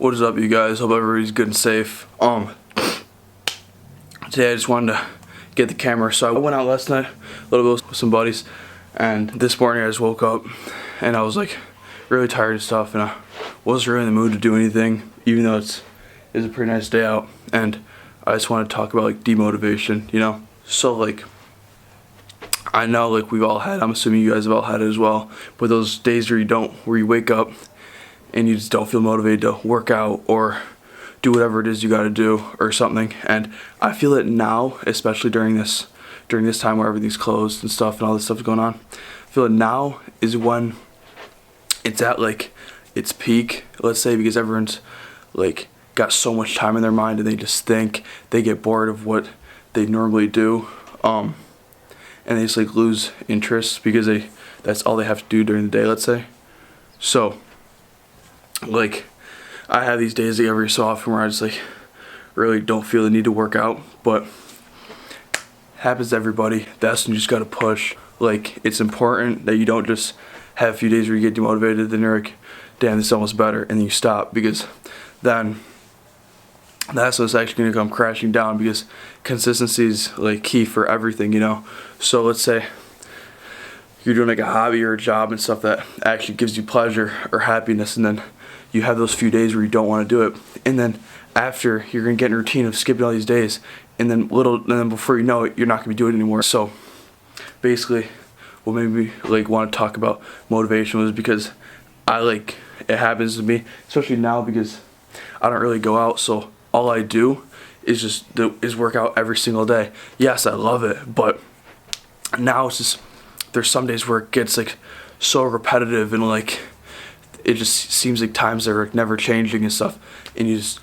What is up, you guys? Hope everybody's good and safe. Today I just wanted to get the camera, so I went out last night a little bit with some buddies, and this morning I just woke up and I was like really tired and stuff, and I wasn't really in the mood to do anything, even though it's a pretty nice day out. And I just want to talk about like demotivation, you know. So like, I know like we've all had, I'm assuming you guys have all had it as well, but those days where you wake up and you just don't feel motivated to work out or do whatever it is you got to do or something. And I feel it now, especially during this time where everything's closed and stuff and all this stuff's going on. I feel it now is when it's at like its peak, let's say, because everyone's like got so much time in their mind and they just think, they get bored of what they normally do, and they just like lose interest because that's all they have to do during the day, let's say. So like, I have these days like every so often where I just like really don't feel the need to work out, but happens to everybody. That's when you just gotta push. Like, it's important that you don't just have a few days where you get demotivated, then you're like, damn, this is almost better, and then you stop, because then that's what's actually gonna come crashing down, because consistency is like key for everything, you know. So let's say you're doing like a hobby or a job and stuff that actually gives you pleasure or happiness, and then you have those few days where you don't want to do it, and then after you're gonna get in a routine of skipping all these days, and then before you know it, you're not gonna be doing it anymore. So basically, what made me like want to talk about motivation was because it happens to me, especially now, because I don't really go out, so all I do is work out every single day. Yes, I love it, but now it's just, there's some days where it gets like so repetitive, and like it just seems like times are like never changing and stuff, and it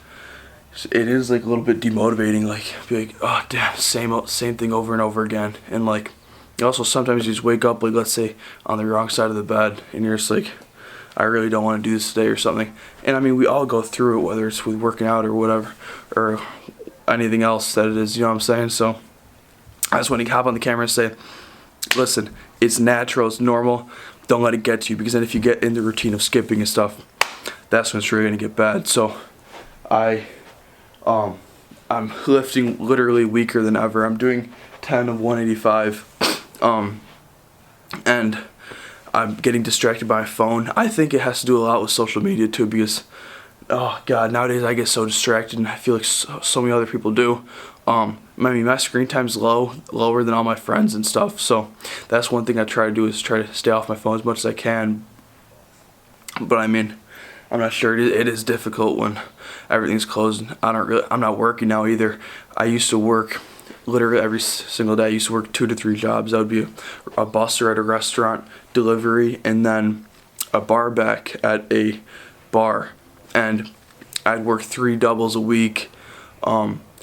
is like a little bit demotivating, like be like, oh damn, same thing over and over again. And like, also sometimes you just wake up, like let's say on the wrong side of the bed, and you're just like, I really don't want to do this today or something. And I mean, we all go through it, whether it's with working out or whatever, or anything else that it is, you know what I'm saying? So I just want to hop on the camera and say, listen, it's natural, it's normal. Don't let it get to you, because then if you get in the routine of skipping and stuff, that's when it's really gonna get bad. So I'm lifting literally weaker than ever. I'm doing 10 of 185, and I'm getting distracted by my phone. I think it has to do a lot with social media too, because oh god, nowadays I get so distracted, and I feel like so many other people do. I mean, my screen time's lower than all my friends and stuff, so that's one thing I try to do, is try to stay off my phone as much as I can. But I mean, I'm not sure, it is difficult when everything's closed. I'm not working now either. I used to work literally every single day. I used to work 2 to 3 jobs. I would be a busser at a restaurant, delivery, and then a bar back at a bar, and I'd work 3 doubles a week.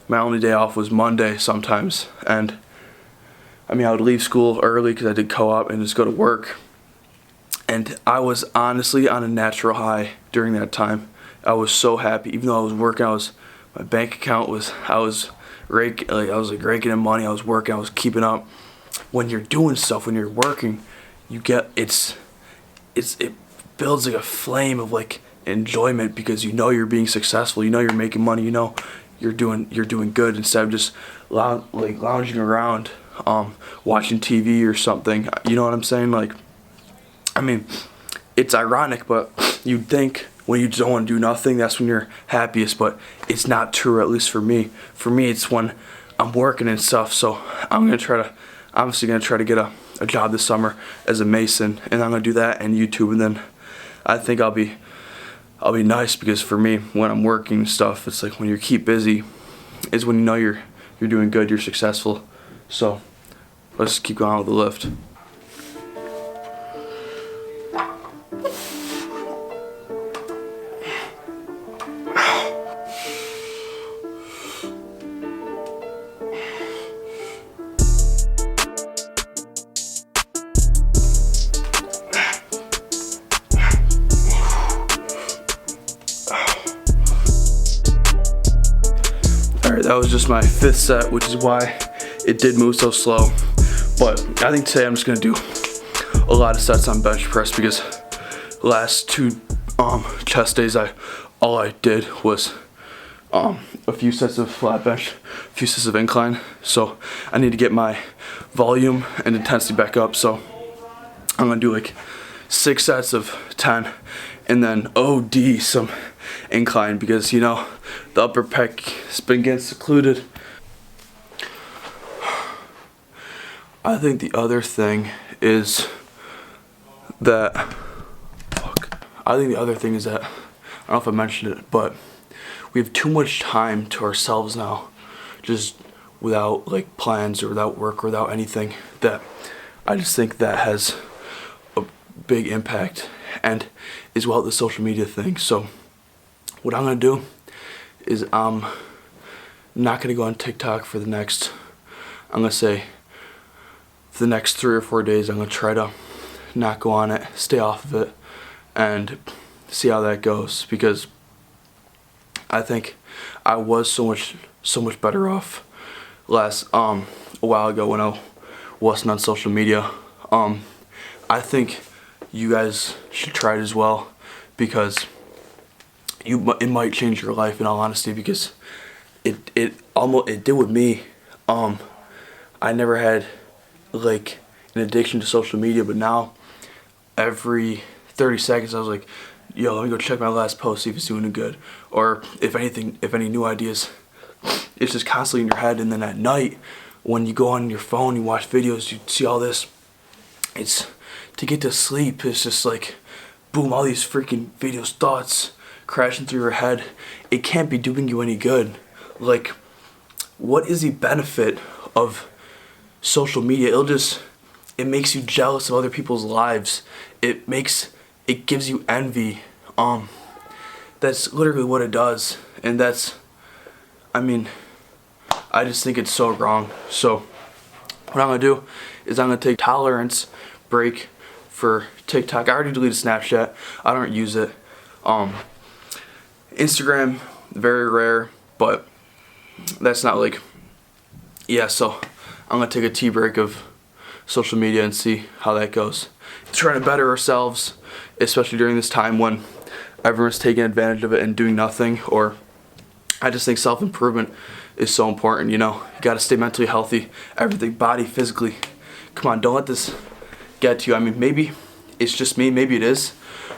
My only day off was Monday sometimes, and I mean, I would leave school early because I did co-op and just go to work, and I was honestly on a natural high during that time. I was so happy, even though I was working. My bank account was, I was raking in money. I was working, I was keeping up. When you're doing stuff, when you're working, you get it builds like a flame of like enjoyment, because you know you're being successful, you know you're making money, you know you're doing good, instead of just lounging around watching TV or something. You know what I'm saying? Like, I mean, it's ironic, but you'd think when you don't want to do nothing, that's when you're happiest, but it's not true, at least for me. For me, it's when I'm working and stuff. So I'm obviously gonna try to get a job this summer as a mason, and I'm gonna do that and YouTube, and then I think I'll be nice, because for me, when I'm working and stuff, it's like when you keep busy is when you know you're doing good, you're successful. So let's keep going with the lift. That was just my 5th set, which is why it did move so slow. But I think today I'm just gonna do a lot of sets on bench press, because last 2 chest days I all I did was a few sets of flat bench, a few sets of incline. So I need to get my volume and intensity back up. So I'm gonna do like 6 sets of 10 and then OD some incline, because you know the upper pec has been getting secluded. I think the other thing is that I don't know if I mentioned it, but we have too much time to ourselves now, just without like plans or without work or without anything. That I just think that has a big impact, and as well the social media thing. So what I'm gonna do is I'm not gonna go on TikTok for the next, I'm gonna say for the next 3 or 4 days. I'm gonna try to not go on it, stay off of it, and see how that goes, because I think I was so much better off a while ago when I wasn't on social media. I think you guys should try it as well, because it might change your life, in all honesty, because it did with me. I never had like an addiction to social media, but now every 30 seconds I was like, yo, let me go check my last post, see if it's doing any good, or if any new ideas. It's just constantly in your head. And then at night when you go on your phone, you watch videos, you see all this, it's to get to sleep. It's just like boom, all these freaking videos, thoughts crashing through your head. It can't be doing you any good. Like, what is the benefit of social media? It makes you jealous of other people's lives. It gives you envy. That's literally what it does. And I just think it's so wrong. So what I'm gonna do is I'm gonna take tolerance break for TikTok. I already deleted Snapchat. I don't use it. Instagram, very rare, but that's not like, yeah, so I'm gonna take a tea break of social media and see how that goes. Trying to better ourselves, especially during this time when everyone's taking advantage of it and doing nothing. Or I just think self-improvement is so important. You gotta stay mentally healthy, everything, body, physically. Come on, don't let this get to you. Maybe it's just me, maybe it is,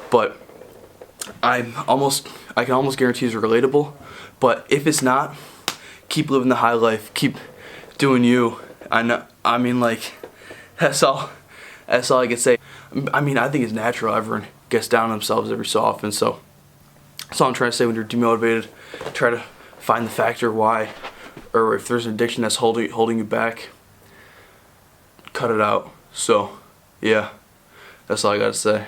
but I can almost guarantee it's relatable. But if it's not, keep living the high life, keep doing you. That's all I can say. I think it's natural. Everyone gets down on themselves every so often. So that's all I'm trying to say. When you're demotivated, try to find the factor why, or if there's an addiction that's holding you back, cut it out. So yeah, that's all I gotta say.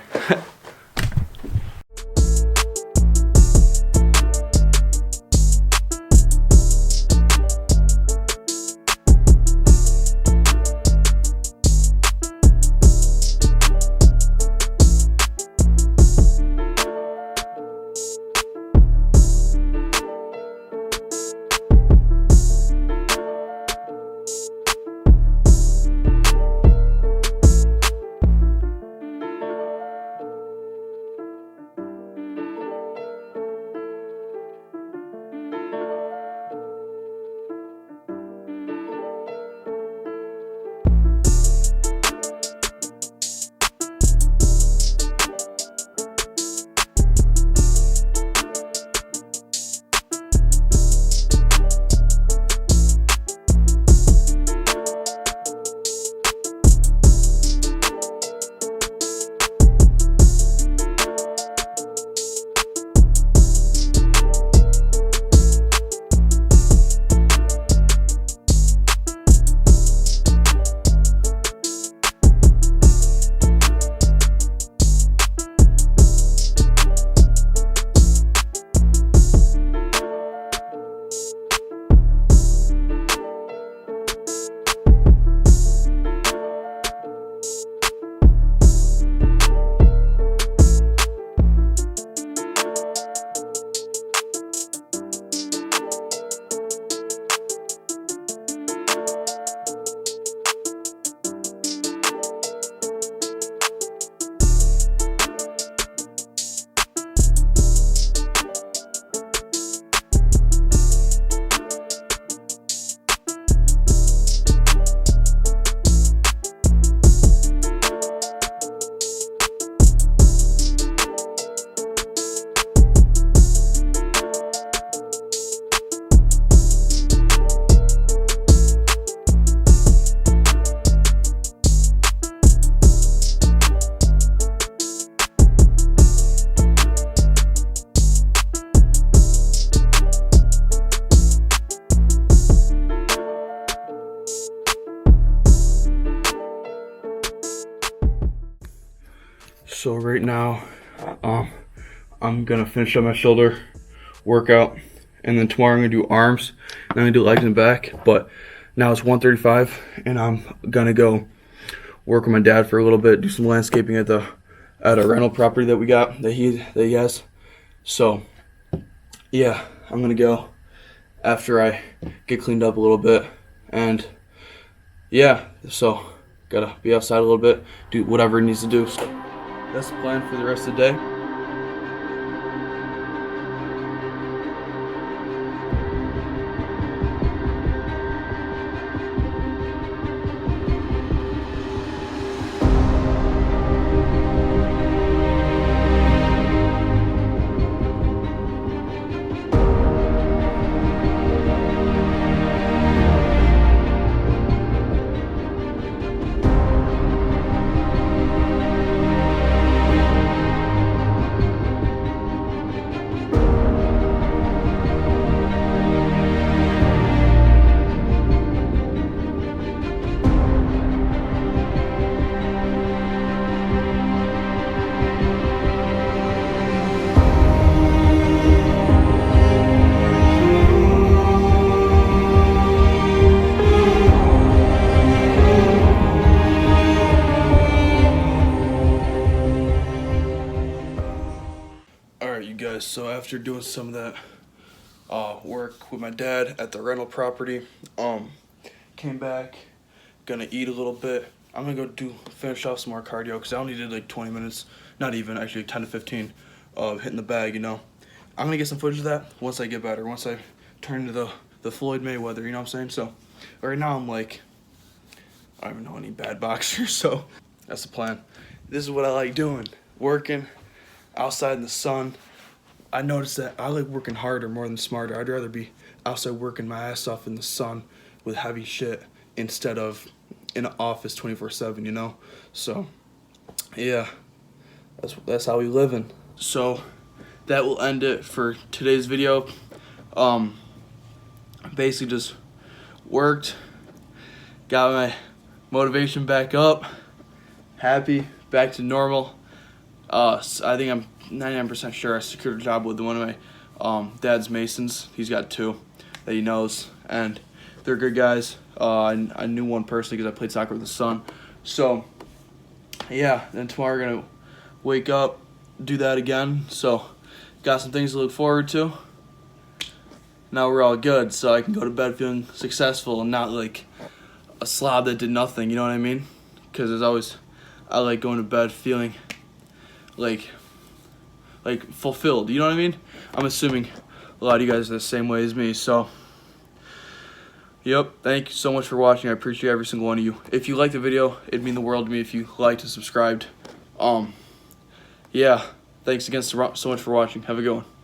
So right now, I'm gonna finish up my shoulder workout, and then tomorrow I'm gonna do arms, and I'm gonna do legs and back. But now it's 1:35, and I'm gonna go work with my dad for a little bit, do some landscaping at a rental property that we got that he has. So yeah, I'm gonna go after I get cleaned up a little bit, and yeah, so gotta be outside a little bit, do whatever it needs to do. So that's the plan for the rest of the day. Alright, you guys, so after doing some of that work with my dad at the rental property, came back, gonna eat a little bit. I'm gonna go finish off some more cardio, because I only did like 20 minutes, not even, actually 10 to 15 of hitting the bag, you know. I'm gonna get some footage of that once I get better, once I turn into the Floyd Mayweather, you know what I'm saying? So right now I'm like, I don't even know any bad boxers, so that's the plan. This is what I like doing, working outside in the sun. I noticed that I like working harder more than smarter. I'd rather be outside working my ass off in the sun with heavy shit instead of in an office 24/7, you know? So yeah, that's how we living. So that will end it for today's video. Basically just worked, got my motivation back up, happy, back to normal. I think I'm 99% sure I secured a job with one of my dad's masons. He's got two that he knows, and they're good guys. I knew one personally because I played soccer with his son. So yeah, then tomorrow we're gonna wake up, do that again. So got some things to look forward to. Now we're all good, so I can go to bed feeling successful and not like a slob that did nothing, you know what I mean? Because I like going to bed feeling like fulfilled, you know what I mean? I'm assuming a lot of you guys are the same way as me. So yep, thank you so much for watching. I appreciate every single one of you. If you liked the video, it'd mean the world to me if you liked and subscribed. Yeah, thanks again so much for watching. Have a good one.